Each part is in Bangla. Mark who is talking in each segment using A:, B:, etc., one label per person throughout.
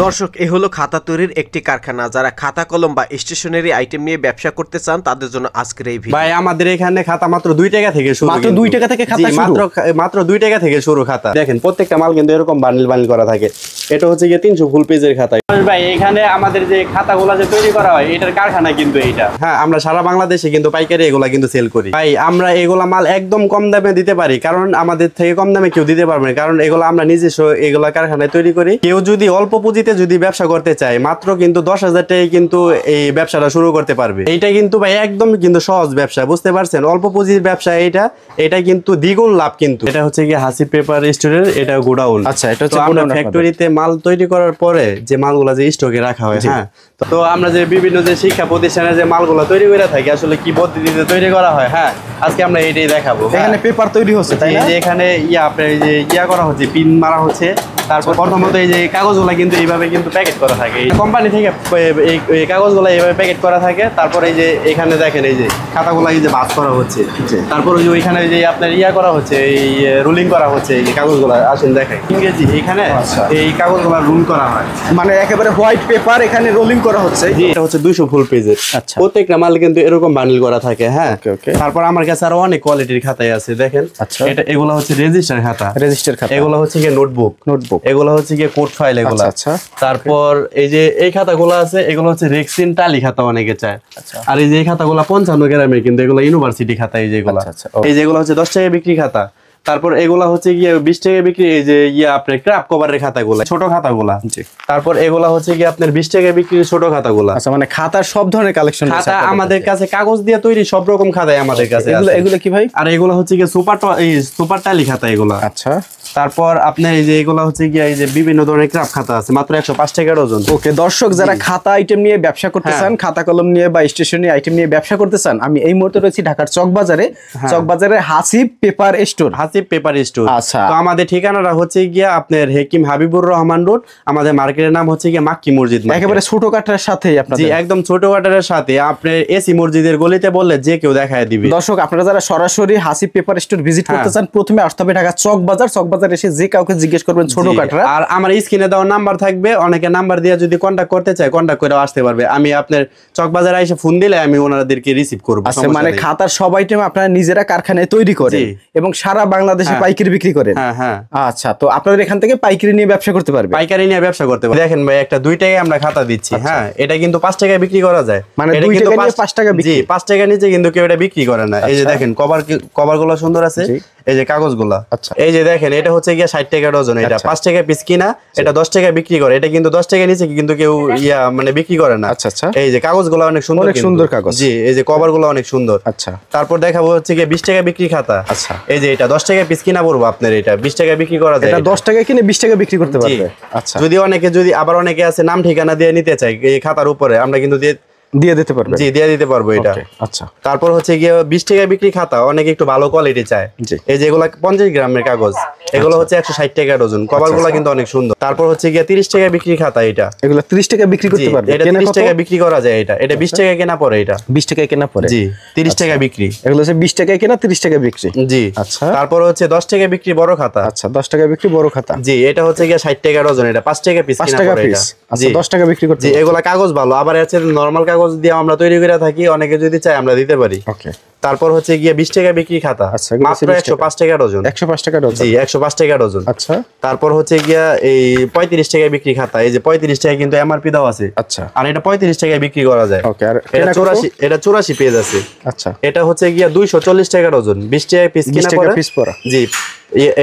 A: দর্শক, এই হলো খাতা তৈরির একটি কারখানা। যারা খাতা কলম বা স্টেশনারি আইটেম নিয়ে ব্যবসা করতে চান তাদের জন্য আজকের এই ভিডিও।
B: ভাই আমাদের এখানে খাতা মাত্র 2 টাকা থেকে শুরু।
C: মাত্র 2 টাকা থেকে খাতা শুরু?
B: মাত্র 2 টাকা থেকে শুরু খাতা। দেখেন প্রত্যেকটা মাল কিন্তু এরকম বান্ডিল বান্ডিল করা থাকে। এটা হচ্ছে গিয়ে 300 ফুল পেজের খাতা। ভাই এখানে আমাদের যে খাতাগুলো যে তৈরি করা হয় এটার কারখানা কিন্তু এইটা। হ্যাঁ, আমরা সারা বাংলাদেশে কিন্তু পাইকারি এগুলা কিন্তু সেল করি। ভাই আমরা এগুলা মাল একদম কম দামে দিতে পারি, কারণ আমাদের থেকে কম দামে কেউ দিতে পারবে না, কারণ এগুলো আমরা নিজস্ব এগুলা কারখানায় তৈরি করি। কেউ যদি অল্প পুঁজিতে যদি ব্যবসা করতে চায় মাত্র কিন্তু 10,000 টাকায় কিন্তু এই ব্যবসাটা শুরু করতে পারবে। এইটা কিন্তু ভাই একদম কিন্তু সহজ ব্যবসা, বুঝতে পারছেন? অল্প পুঁজির ব্যবসা এটা কিন্তু দ্বিগুণ লাভ। কিন্তু এটা হচ্ছে কি হাসিব পেপার স্টোরের এটা গোডাউন।
C: আচ্ছা, এটা হচ্ছে
B: গোডাউন। ফ্যাক্টরিতে মাল তৈরি করার পরে যে মালগুলা যে স্টকে রাখা হয়, হ্যাঁ, তো আমরা যে বিভিন্ন যে শিক্ষা প্রতিষ্ঠানে যে মালগুলা তৈরি করে থাকি আসলে কি পদ্ধতিতে তৈরি করা হয়, হ্যাঁ, আজকে আমরা এটাই দেখাবো।
C: এখানে পেপার তৈরি হচ্ছে, তাই না?
B: যে এখানে আপনার এই যে করা হচ্ছে, পিন মারা হচ্ছে। তারপর প্রথমত এই যে কাগজগুলা কিন্তু এইভাবে কিন্তু প্যাকেট করা থাকে, কোম্পানি থেকে এই কাগজগুলা এইভাবে প্যাকেট করা থাকে। তারপর এই যে এখানে দেখেন এই যে খাতাগুলা এই যে ভাঁজ করা হচ্ছে। তারপর ওই যে ওইখানে যে আপনার করা হচ্ছে, এই রুলিং করা হচ্ছে এই যে কাগজগুলা। আসেন দেখেন ইংরেজি এখানে এই কাগজগুলা রুল করা হয়,
C: মানে একেবারে হোয়াইট পেপার এখানে রোলিং করা হচ্ছে।
B: এটা হচ্ছে 200 ফুল পেজের। আচ্ছা, প্রত্যেকটা মাল কিন্তু এরকম বান্ডিল করা থাকে। হ্যাঁ, তারপর আমার কাছে আরো অনেক কোয়ালিটির খাতাই আছে। দেখেন এটা এগুলো হচ্ছে রেজিস্টার খাতা, এগুলো হচ্ছে কি নোটবুক, এগুলো হচ্ছে কি কোড ফাইল এগুলো। আচ্ছা, তারপর এই যে এই খাতাগুলো আছে এগুলো হচ্ছে রেক্সিন টালি খাতা অনেকে চায়। আর এই যে এই খাতাগুলো 55 গ্রামের, কিন্তু এগুলো ইউনিভার্সিটি খাতা। এই যেগুলো এইগুলো হচ্ছে 10 টাকা বিক্রি খাতা। তারপর এগুলা হচ্ছে গিয়ে 20 টাকা বিক্রি। এই যে আপনার ক্রাফট কভারের খাতাগুলা, ছোট খাতাগুলা। তারপর এগুলা হচ্ছে গিয়ে আপনার 20 টাকা বিক্রি ছোট খাতাগুলা।
C: আচ্ছা, মানে খাতার সব ধরনের কালেকশন আছে
B: খাতা আমাদের কাছে, কাগজ দিয়ে তৈরি সব রকম খাতাই আমাদের কাছে।
C: এগুলো কি ভাই?
B: আর এগুলো হচ্ছে গিয়ে সুপার টালি খাতা এগুলা। আচ্ছা, তারপর আপনার এই যে এগুলা হচ্ছে গিয়ে এই যে বিভিন্ন ধরনের ক্রাফট খাতা আছে, মাত্র 105 টাকা ডজন।
C: ওকে দর্শক, যারা খাতা আইটেম নিয়ে ব্যবসা করতে চান, খাতা কলম নিয়ে বা স্টেশনারি আইটেম নিয়ে ব্যবসা করতে চান, আমি এই মুহূর্তে রয়েছি ঢাকার চকবাজারে। চকবাজারে Hasib paper store. Hasib paper store. আচ্ছা, তো আমাদের ঠিকানাটা হচ্ছে গিয়ে আপনার হেকিম হাবিবুর রহমান রোড। আমাদের মার্কেটের নাম হচ্ছে গিয়ে মাক্কি মসজিদ। একেবারে ছোটখাটার সাথে আপনাদের, একদম ছোটখাটার সাথে আপনার এসি মসজিদের গলিতে বললে যে কেউ দেখায় দিবে। দর্শক, আপনারা যারা সরাসরি হাসিব পেপার স্টোর ভিজিট করতে চান, প্রথমে আসতে হবে ঢাকা চকবাজার। চকবাজার এসে যে কাউকে জিজ্ঞেস করবেন ছোটখাটা। আর আমার স্ক্রিনে দেওয়া নাম্বার থাকবে, অনেকে নাম্বার দিয়ে যদি কন্টাক্ট করতে চায় কন্টাক্ট করে আসতে পারবে। আমি আপনার চকবাজারে এসে ফোন দিলে আমি ওনাদেরকে রিসিভ করব। আচ্ছা, মানে খাতার সব আইটেম আপনারা নিজেরা কারখানায় তৈরি করেন এবং সারা বাংলাদেশে পাইকারি বিক্রি করেন? হ্যাঁ হ্যাঁ। আচ্ছা, তো আপনাদের এখান থেকে পাইকারি নিয়ে ব্যবসা করতে পারবে? পাইকারি নিয়ে ব্যবসা করতে পারবে। দেখেন ভাই, একটা 2 টাকায় আমরা খাতা দিচ্ছি। হ্যাঁ, এটা কিন্তু 5 টাকায় বিক্রি করা যায়। মানে 2 টাকা নিয়ে 5 টাকা বিক্রি? 5 টাকা নিচে কিন্তু কেউ এটা বিক্রি করে না। এই যে দেখেন কভারগুলো সুন্দর আছে, এই যে কাগজগুলা। আচ্ছা, এই যে দেখেন এটা হচ্ছে গিয়ে 60 টাকা ডজন। এটা 5 টাকা পিস কিনা, এটা 10 টাকা বিক্রি করে। এটা কিন্তু 10 টাকা নিচে কিন্তু কেউ মানে বিক্রি করে না। আচ্ছা আচ্ছা, এই যে কাগজগুলো অনেক সুন্দর, অনেক সুন্দর কাগজ। জি, এই যে কভারগুলো অনেক সুন্দর। আচ্ছা, তারপর দেখাবো হচ্ছে গিয়ে 20 টাকা বিক্রি খাতা। আচ্ছা, এই যে এটা 10 টাকা পিস কিনা পড়বো আপনার, এটা 20 টাকা বিক্রি করা যায়। এটা 10 টাকা কিনে 20 টাকা বিক্রি করতে পারবে। আচ্ছা, যদি আবার অনেকে আছে নাম ঠিকানা দিয়ে নিতে চাই এই খাতার উপরে, আমরা কিন্তু দিয়ে দিতে পারবে। জি, দিয়ে দিতে পারবো এটা। আচ্ছা, তারপর হচ্ছে গিয়ে 20 টাকা বিক্রি খাতা অনেকে একটু ভালো কোয়ালিটি চায়। এই যে এগুলা 50 গ্রামের কাগজ, এগুলো হচ্ছে 160 টাকা ডজন। কভারগুলো কিন্তু অনেক সুন্দর। তারপর হচ্ছে গিয়ে 30 টাকা বিক্রি খাতা। এটা এগুলো 30 টাকা বিক্রি করতে পারবে। এটা 30 টাকা বিক্রি করা যায়। এটা 20 টাকা কেনা পড়ে। এটা 20 টাকা কেনা পড়ে। জি, 30 টাকা বিক্রি। এগুলো হচ্ছে 20 টাকা কেনা, 30 টাকা বিক্রি। জি। আচ্ছা, তারপর হচ্ছে 10 টাকা বিক্রি বড় খাতা। আচ্ছা, 10 টাকা বিক্রি বড় খাতা। জি, এটা হচ্ছে গিয়ে 60 টাকা ডজন। এটা 5 টাকা পিস কিনা পড়ে। এটা আচ্ছা, 10 টাকা বিক্রি করতে। জি, এগুলা কাগজ ভালো। আবার আছে নরমাল কাগজ দিয়ে আমরা তৈরি করে থাকি, অনেকে যদি চায় আমরা দিতে পারি। ওকে, তারপর হচ্ছে গিয়ে 20 টাকা বিক্রি খাতা, মাত্র 105 টাকা ডজন। 105 টাকা ডজন। জি, 105 টাকা ডজন। আচ্ছা, তারপর হচ্ছে গিয়া এই 35 টাকা বিক্রি খাতা। এই যে 35 টাকা কিন্তু এমআরপি দাও আছে। আচ্ছা, আর এটা 35 টাকায় বিক্রি করা যায়। ওকে, আর এটা 84 পেজ আছে। আচ্ছা, এটা হচ্ছে গিয়া 240 টাকা ডজন। 20 টাকা পিস কিনা পড়ে। জি,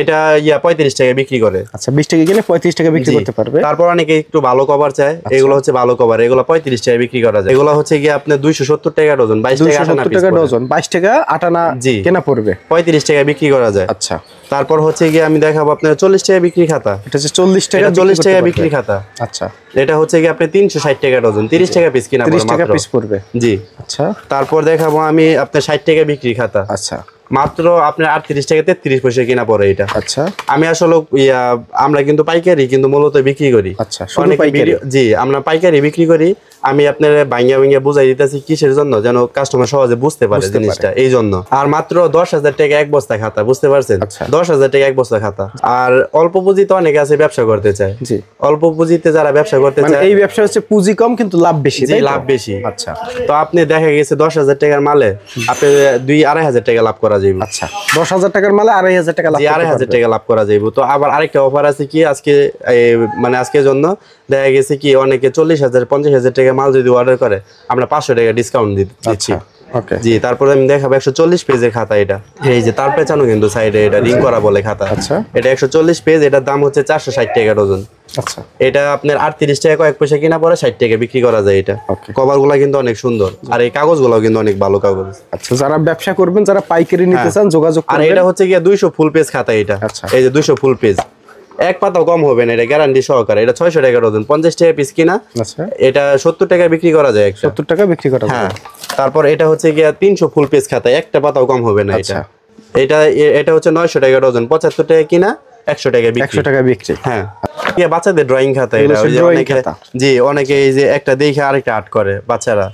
C: এটা 35 টাকা বিক্রি করে। আচ্ছা, 20 টাকা কিনে 35 টাকা বিক্রি করতে পারবে। তারপর অনেকে একটু ভালো কভার চায়, এগুলো হচ্ছে ভালো কভার, এগুলো 35 টাকা বিক্রি করা যায়। এগুলো হচ্ছে গিয়ে আপনার 270 টাকা ডজন। 22 টাকা ডজন, 22 টাকা আটানা কেনা পড়বে, 35 টাকা বিক্রি করা যায়। আচ্ছা, তারপর হচ্ছে গিয়ে আমি দেখাবো আপনার 40 টাকা বিক্রি খাতা। এটা হচ্ছে 40 টাকা বিক্রি খাতা। আচ্ছা, এটা হচ্ছে গিয়ে আপনি 360 টাকা ডজন, 30 টাকা পিস কিনা পড়বে, 30 টাকা পিস পড়বে। জি। আচ্ছা, তারপর দেখাবো আমি আপনার 60 টাকা বিক্রি খাতা। আচ্ছা,
B: মাত্র আপনার 38 টাকা 33 পয়সা কিনা পড়ে এটা।
C: আচ্ছা,
B: আমি আসলে আমরা কিন্তু পাইকারি কিন্তু মূলত বিক্রি করি।
C: আচ্ছা, শুধু পাইকারি?
B: জি, আমরা পাইকারি বিক্রি করি। আমি আপনার ভাঙ্গা ভাঙ্গা বুঝাই দিতেছি কিসের জন্য, যেন কাস্টমার সহজে বুঝতে পারে জিনিসটা, এই জন্য। আর মাত্র 10,000 টাকা এক বস্তা খাতা, বুঝতে পারছেন? 10,000 টাকা এক বস্তা খাতা। আর অল্প পুঁজিতে অনেকে আছে ব্যবসা করতে চায়।
C: জি,
B: অল্প পুঁজিতে যারা ব্যবসা করতে চায়,
C: এই ব্যবসা হচ্ছে পুঁজি কম কিন্তু লাভ বেশি।
B: জি, লাভ বেশি।
C: আচ্ছা,
B: তো আপনি দেখা গেছে 10,000 টাকার মালে আপনি 2-2,500 টাকা লাভ করা যাবে।
C: আচ্ছা, 10,000 টাকার মালে 2,500 টাকা লাভ,
B: 2,500 টাকা লাভ করা যাবে। তো আবার আরেকটা অফার আছে কি আজকে, মানে আজকের জন্য দেখা গেছে কি অনেকে 40,000 50,000 টাকা মাল যদি অর্ডার করে আমরা 500 টাকা ডিসকাউন্ট দিচ্ছি। জি, তারপরে আমি দেখাবো 140 পেজের খাতা। এটা এই যে তার পেছানো কিন্তু সাইডে এটা রিং করা বলে খাতা।
C: আচ্ছা,
B: এটা 140 পেজ, এটার দাম হচ্ছে 460 টাকা ডজন।
C: আচ্ছা,
B: এটা আপনার 38 টাকা কয়েক পয়সা কিনা পরে 60 টাকা বিক্রি করা যায়। এটা কভার গুলা কিন্তু অনেক সুন্দর, আর এই কাগজ গুলাও কিন্তু অনেক ভালো কাগজ।
C: আচ্ছা, যারা ব্যবসা করবেন, যারা পাইকারি নিতে চান যোগাযোগ করবেন।
B: আর এটা হচ্ছে গিয়া 200 ফুল পেজ খাতা। এটা এই যে 200 ফুল পেজ, এক পাতাও কম হবে না, এটা গ্যারান্টি সহকারে। এটা 600 টাকা ডজন, 50 টাকা পিস কিনা।
C: আচ্ছা,
B: এটা 70 টাকা বিক্রি করা যায়।
C: 70 টাকা বিক্রি করা যায়।
B: হ্যাঁ, তারপর এটা হচ্ছে গিয়া 300 ফুল পেজ খাতা, একটা পাতাও কম হবে না। এটা হচ্ছে 900 টাকা ডজন, 75 টাকা কিনা, 100 টাকা বিক্রি।
C: 100 টাকা বিক্রি।
B: হ্যাঁ, বাচ্চাদের ড্রয়িং খাতা। এটা ওই যে অনেকে, জি, অনেকে এই যে একটা দেখে আরেকটা আর্ট করে বাচ্চারা,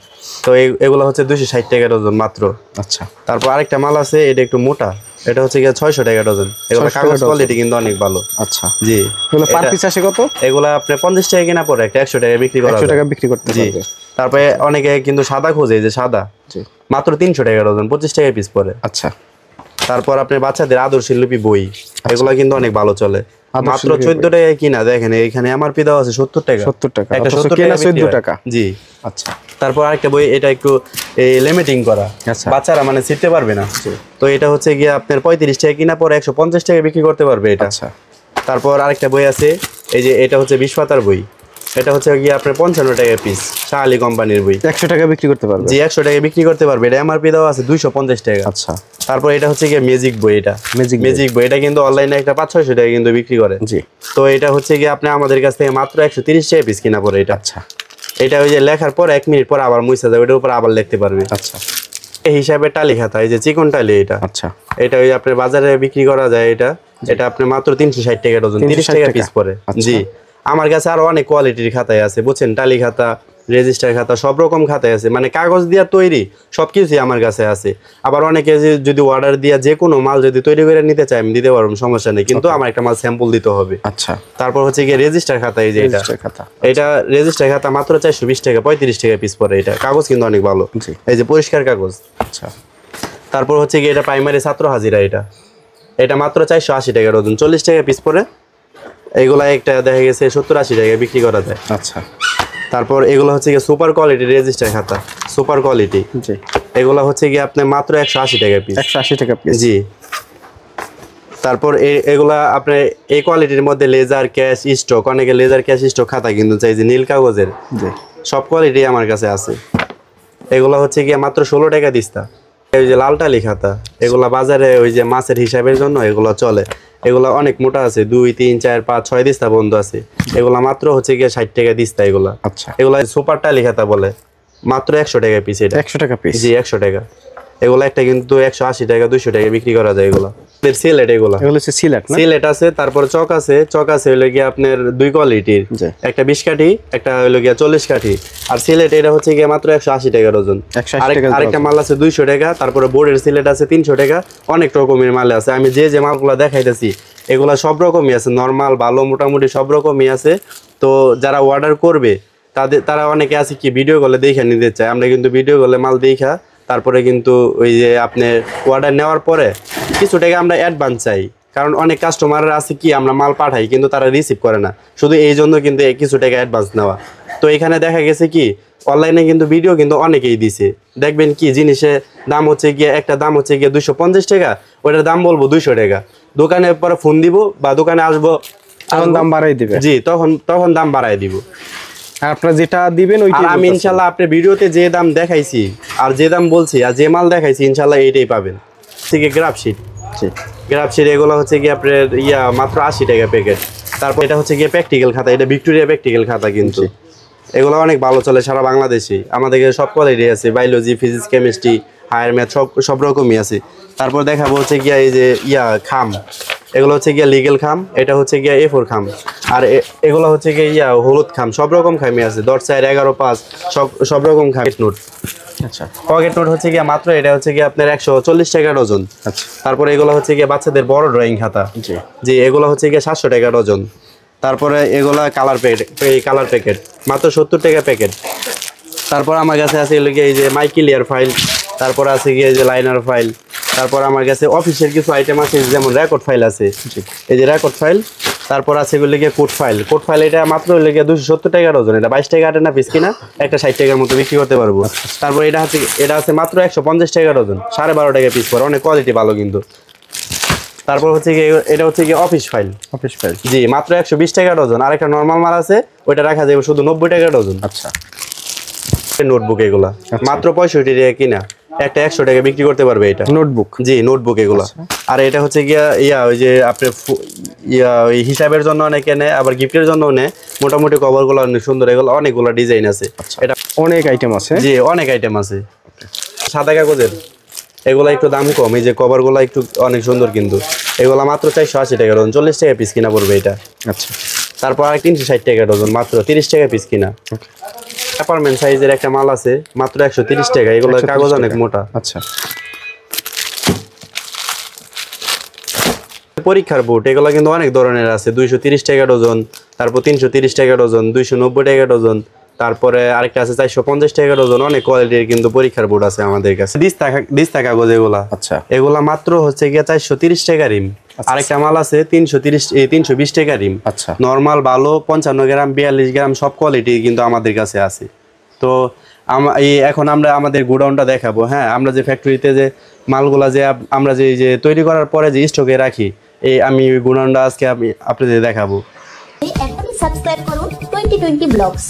B: তো এগুলো হচ্ছে 260 টাকা ডজন মাত্র।
C: আচ্ছা,
B: তারপর আরেকটা মাল আছে, এটা একটু মোটা, এটা হচ্ছে গিয়ে 600 টাকা ডজন। এগুলো কাগজ কোয়ালিটি কিন্তু অনেক ভালো।
C: আচ্ছা,
B: জি,
C: এগুলো পার পিস আসে কত?
B: এগুলো আপনি 50 টাকা কিনা পরে একটা 100 টাকা বিক্রি করা যায়।
C: 100 টাকা বিক্রি করতে পারবে।
B: তারপরে অনেকে কিন্তু সাদা খোঁজে, যে সাদা, মাত্র 300 টাকা ডজন, 25 টাকা পিস পরে।
C: আচ্ছা,
B: তারপর আপনার বাচ্চাদের আদর্শ লিপি বই, এগুলো কিন্তু অনেক ভালো চলে, মাত্র 14 টাকা কিনা। দেখেন এখানে এমআরপি দেওয়া আছে 70 টাকা,
C: 70 টাকা,
B: একটা
C: 70 কেনা 14 টাকা।
B: জি,
C: আচ্ছা।
B: তারপর আরেকটা বই, এটা একটু লেমিটিং করা, বাচ্চারা মানে শিখতে পারবে না, তো এটা হচ্ছে গিয়ে আপনার 35 টাকা কিনা পরে 150 টাকা বিক্রি করতে পারবে এটা।
C: আচ্ছা,
B: তারপর আরেকটা বই আছে, এই যে এটা হচ্ছে 20 পাতার বই, এটা হচ্ছে গিয়ে আপনার 55 টাকা পিস, শাহ আলী কোম্পানির বই,
C: 100 টাকা বিক্রি করতে পারবে।
B: জি, 100 টাকা বিক্রি করতে পারবে। এটা এমআরপি দেওয়া আছে 250 টাকা।
C: আচ্ছা,
B: তারপর এটা হচ্ছে গিয়ে ম্যাজিক বই, এটা ম্যাজিক বই, এটা কিন্তু অনলাইনে একটা 500-600 টাকা কিন্তু বিক্রি করে। জি, তো এটা হচ্ছে গিয়ে আপনি আমাদের কাছ থেকে মাত্র 130 টাকা পিস কিনা পড়ে এটা। আচ্ছা, এটা ওই যে লেখার পর 1 মিনিট পর আবার মুছে যাবে, ওটার উপর আবার লিখতে পারবে। আচ্ছা, এই হিসাবে টালি খাতা, এই যে চিকন টালি, এটা আচ্ছা, এটা ওই আপনার বাজারে বিক্রি করা যায়। এটা আপনি মাত্র 360 টাকা ডজন, 30 টাকা পিস পড়ে। জি, আমার কাছে আরো অনেক কোয়ালিটির খাতায় আছে, বুঝছেন, টালি খাতা, রেজিস্টার খাতা, সব রকম খাতায় আছে, মানে কাগজ দিয়া তৈরি সবকিছুই আমার কাছে আছে। আবার অনেকে যদি অর্ডার দিয়া যে কোনো মাল যদি তৈরি করে নিতে চাই আমি দিতে পারবো, সমস্যা নেই, কিন্তু আমার একটা মাল স্যাম্পল দিতে হবে। আচ্ছা, তারপর হচ্ছে গিয়ে রেজিস্টার খাতা, এই যে এটা রেজিস্টার খাতা মাত্র 420 টাকা, 35 টাকা পিস পড়ে। এটা কাগজ কিন্তু অনেক ভালো, এই যে পরিষ্কার কাগজ। আচ্ছা, তারপর হচ্ছে গিয়ে এটা প্রাইমারি ছাত্র হাজিরা, এটা মাত্র 480 টাকা ডজন, 40 টাকা পিস পড়ে। এইগুলা একটা দেখা গেছে 70-80 টাকা বিক্রি করা যায়। আচ্ছা, তারপর এগুলো হচ্ছে গিয়ে সুপার কোয়ালিটির রেজিস্টার খাতা, সুপার কোয়ালিটি। জি, এগুলো হচ্ছে গিয়ে আপনার মাত্র 180 টাকা পিস। 180 টাকা পিস, জি। তারপর এগুলা আপনার এই কোয়ালিটির মধ্যে লেজার ক্যাশ স্টক, অনেকে লেজার ক্যাশ স্টক খাতা কিন্তু চাই, যে নীল কাগজের, সব কোয়ালিটি আমার কাছে আছে। এগুলো হচ্ছে গিয়ে মাত্র 16 টাকা দিস্তা। এই যে লাল টালি খাতা, এগুলা বাজারে ওই যে মাছের হিসাবের জন্য এগুলো চলে, এগুলা অনেক মোটা আছে, 2, 3, 4, 5, 6 দিস্তা বন্ধ আছে। এগুলা মাত্র হচ্ছে গিয়ে 60 টাকা দিস্তা এগুলা। আচ্ছা, এগুলা সুপার টালি খাতা বলে, মাত্র 100 টাকা পিস। এটা 100 টাকা পিস, জি, 100 টাকা। এগুলা একটা কিন্তু 180 টাকা 200 টাকা বিক্রি করা যায়। এগুলা সিলেট, এগুলো হচ্ছে সিলেট আছে। তারপর চক আছে হইলো গিয়ে আপনার 2 কোয়ালিটির, একটা 20 কাঠি, একটা হইলো গিয়ে 40 কাঠি। আর সিলেট এটা হচ্ছে গিয়ে মাত্র 180 টাকা ডজন। আরেকটা মাল আছে 200 টাকা। তারপরে বোর্ডের সিলেট আছে 300 টাকা। অনেক রকমের মাল আছে, আমি যে মালগুলো দেখাইতেছি এগুলা সব রকমই আছে, নর্মাল ভালো মোটামুটি সব রকমই আছে। তো যারা অর্ডার করবে তারা অনেকে আছে কি ভিডিও কলে দেখে নিতে চায়, আমরা কিন্তু ভিডিও কলে মাল দেখা তারপরে কিন্তু ওই যে আপনি অর্ডার নেওয়ার পরে কিছু টাকা আমরা অ্যাডভান্স চাই, কারণ অনেক কাস্টমাররা আছে কি আমরা মাল পাঠাই কিন্তু তারা রিসিভ করে না, শুধু এই জন্য কিন্তু কিছু টাকা অ্যাডভান্স নেওয়া। তো এখানে দেখা গেছে কি অনলাইনে কিন্তু ভিডিও কিন্তু অনেকেই দিছে, দেখবেন কি জিনিসের দাম হচ্ছে গিয়ে একটা দাম হচ্ছে গিয়ে 250 টাকা, ওইটার দাম বলবো 200 টাকা। দোকানে পরে ফোন দিব বা দোকানে আসবো,
C: তখন দাম বাড়াই দিবে।
B: জি, তখন দাম বাড়াই দিব।
C: আপনারা যেটা দিবেন ওইটাই,
B: আমি ইনশাআল্লাহ আপনার ভিডিওতে যে দাম দেখাইছি আর যে দাম বলছি আর যে মাল দেখাইছি ইনশাআল্লাহ এইটাই পাবেন। ঠিক আছে, গ্রাফশিট এগুলো হচ্ছে কি আপনার মাত্র 80 টাকা প্যাকেট। তারপর এটা হচ্ছে গিয়ে প্র্যাকটিক্যাল খাতা, এটা ভিক্টোরিয়া প্র্যাকটিক্যাল খাতা কিন্তু এগুলো অনেক ভালো চলে সারা বাংলাদেশে। আমাদের সব কোয়ালিটি আছে, biology, physics, chemistry, higher math সব রকমই আছে। তারপর দেখাবো হচ্ছে গিয়া এই যে খাম, এগুলো হচ্ছে গিয়া লিগেল খাম, এটা হচ্ছে গিয়া A4 খাম, আর এগুলো হচ্ছে গিয়া হলুদ খাম। সব রকম খামই আছে, 10, 4, 11, 5 সব রকম খাম। নোট,
C: আচ্ছা
B: পকেট নোট হচ্ছে গিয়া মাত্র এটা হচ্ছে গিয়া আপনার 140 টাকা ডজন।
C: আচ্ছা
B: তারপরে এগুলো হচ্ছে গিয়া বাচ্চাদের বড় ড্রয়িং খাতা, জি এগুলো হচ্ছে গিয়া 700 টাকা ডজন। তারপরে এগুলা কালার প্যাকেট মাত্র 70 টাকা প্যাকেট। তারপর আমার কাছে আছে এই যে মাই ক্লিয়ার ফাইল, তারপর আছে গিয়ে যে লাইনার ফাইল, তারপর আমার কাছে অফিসের কিছু আইটেম আছে, যেমন রেকর্ড ফাইল আছে, এই যে রেকর্ড ফাইল। তারপর আছে এগুলো গিয়ে কোড ফাইল, এটা মাত্র 270 টাকা ডজন। এটা 22 টাকা আটে না পিস কিনা, একটা 60 টাকার মতো বিক্রি করতে পারবো। তারপর এটা আছে মাত্র 150 টাকা ডজন, 12.5 টাকা পিস পড়ে, অনেক কোয়ালিটি ভালো কিন্তু। তারপর হচ্ছে গিয়ে এটা হচ্ছে গিয়ে অফিস ফাইল, জি মাত্র 120 টাকা ডজন। আর একটা নর্মাল মাল আছে, ওইটা রাখা যাবে শুধু 90 টাকা ডজন।
C: আচ্ছা
B: নোটবুক এগুলা মাত্র 65 টাকা কিনা, একটা 100 টাকা বিক্রি করতে পারবে এটা
C: নোটবুক,
B: জি নোটবুক এগুলা। আর এটা হচ্ছে গিয়া ওই যে আপনার ওই হিসাবের জন্য অনেকে নেয়, আবার গিফটের জন্য নেয়। মোটামুটি কভারগুলো অনেক সুন্দর, এগুলো অনেকগুলো ডিজাইন আছে, এটা
C: অনেক আইটেম আছে,
B: জি অনেক আইটেম আছে। সাদা কাগজের এগুলা একটু দাম কম, এই যে কভারগুলো একটু অনেক সুন্দর কিন্তু। এগুলা মাত্র 480 টাকা ডজন, 40 টাকা পিস কিনা পড়বে এটা।
C: আচ্ছা
B: তারপর আর 360 টাকা ডজন, মাত্র 30 টাকা পিস কিনা। অ্যাপার্টমেন্ট সাইজের একটা মাল আছে, মাত্র 130 টাকা। এগুলো কাগজ অনেক মোটা।
C: আচ্ছা
B: পরীক্ষার বোর্ড এগুলো কিন্তু অনেক ধরনের আছে, 230 টাকা ডজন, তারপর 330 টাকা ডজন, 290 টাকা ডজন, তারপরে আরেকটা আছে 450 টাকা ডজন। অনেক কোয়ালিটির কিন্তু পরীক্ষার বোর্ড আছে আমাদের কাছে। দিস্তা কাগজ এগুলা,
C: আচ্ছা
B: এগুলা মাত্র হচ্ছে গিয়া 430 টাকা রিম। আরেকটা মাল আছে 320 টাকা রিম।
C: আচ্ছা
B: নর্মাল ভালো 55 গ্রাম, 42 গ্রাম সব কোয়ালিটি কিন্তু আমাদের কাছে আছে। তো এখন আমরা আমাদের গোডাউনটা দেখাবো। হ্যাঁ, আমরা যে ফ্যাক্টরিতে যে মালগুলা যে আমরা যে তৈরি করার পরে যে স্টকে রাখি, আমি গোডাউনটা আজকে আপনাদের দেখাবো।
D: এখনই সাবস্ক্রাইব করুন 2020 ব্লগস।